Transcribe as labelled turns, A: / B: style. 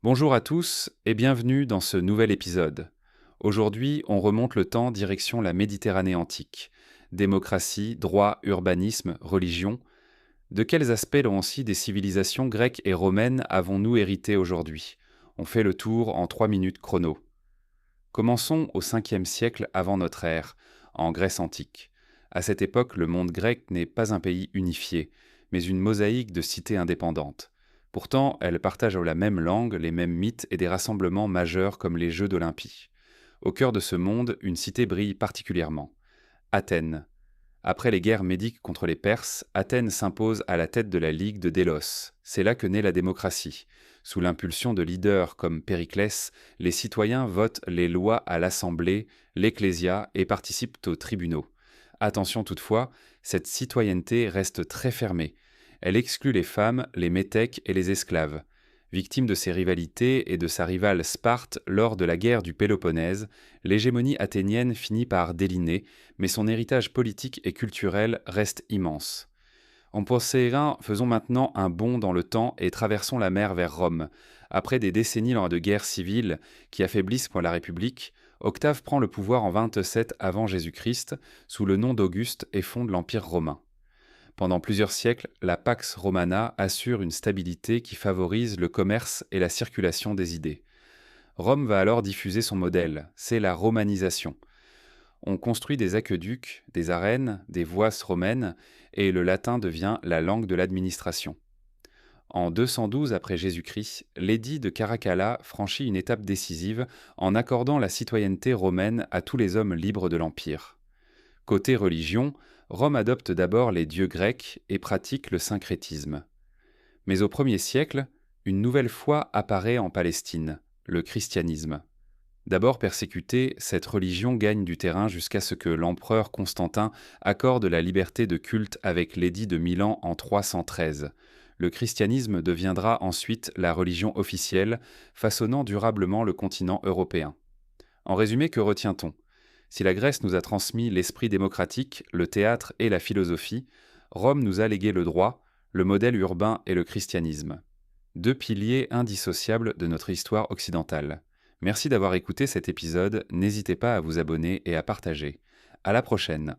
A: Bonjour à tous et bienvenue dans ce nouvel épisode. Aujourd'hui, on remonte le temps direction la Méditerranée antique. Démocratie, droit, urbanisme, religion. De quels aspects là aussi des civilisations grecques et romaines avons-nous hérité aujourd'hui? On fait le tour en 3 minutes chrono. Commençons au 5e siècle avant notre ère, en Grèce antique. À cette époque, le monde grec n'est pas un pays unifié, mais une mosaïque de cités indépendantes. Pourtant, elles partagent la même langue, les mêmes mythes et des rassemblements majeurs comme les Jeux d'Olympie. Au cœur de ce monde, une cité brille particulièrement. Athènes. Après les guerres médiques contre les Perses, Athènes s'impose à la tête de la Ligue de Délos. C'est là que naît la démocratie. Sous l'impulsion de leaders comme Périclès, les citoyens votent les lois à l'Assemblée, l'Ecclésia et participent aux tribunaux. Attention toutefois, cette citoyenneté reste très fermée. Elle exclut les femmes, les métèques et les esclaves. Victime de ses rivalités et de sa rivale Sparte lors de la guerre du Péloponnèse, l'hégémonie athénienne finit par déliner, mais son héritage politique et culturel reste immense. Faisons maintenant un bond dans le temps et traversons la mer vers Rome. Après des décennies de guerre civile qui affaiblissent pour la République, Octave prend le pouvoir en 27 avant Jésus-Christ sous le nom d'Auguste et fonde l'Empire romain. Pendant plusieurs siècles, la Pax Romana assure une stabilité qui favorise le commerce et la circulation des idées. Rome va alors diffuser son modèle, c'est la romanisation. On construit des aqueducs, des arènes, des voies romaines, et le latin devient la langue de l'administration. En 212 après Jésus-Christ, l'édit de Caracalla franchit une étape décisive en accordant la citoyenneté romaine à tous les hommes libres de l'Empire. Côté religion, Rome adopte d'abord les dieux grecs et pratique le syncrétisme. Mais au 1er siècle, une nouvelle foi apparaît en Palestine, le christianisme. D'abord persécutée, cette religion gagne du terrain jusqu'à ce que l'empereur Constantin accorde la liberté de culte avec l'édit de Milan en 313. Le christianisme deviendra ensuite la religion officielle, façonnant durablement le continent européen. En résumé, que retient-on? Si la Grèce nous a transmis l'esprit démocratique, le théâtre et la philosophie, Rome nous a légué le droit, le modèle urbain et le christianisme. Deux piliers indissociables de notre histoire occidentale. Merci d'avoir écouté cet épisode, n'hésitez pas à vous abonner et à partager. À la prochaine.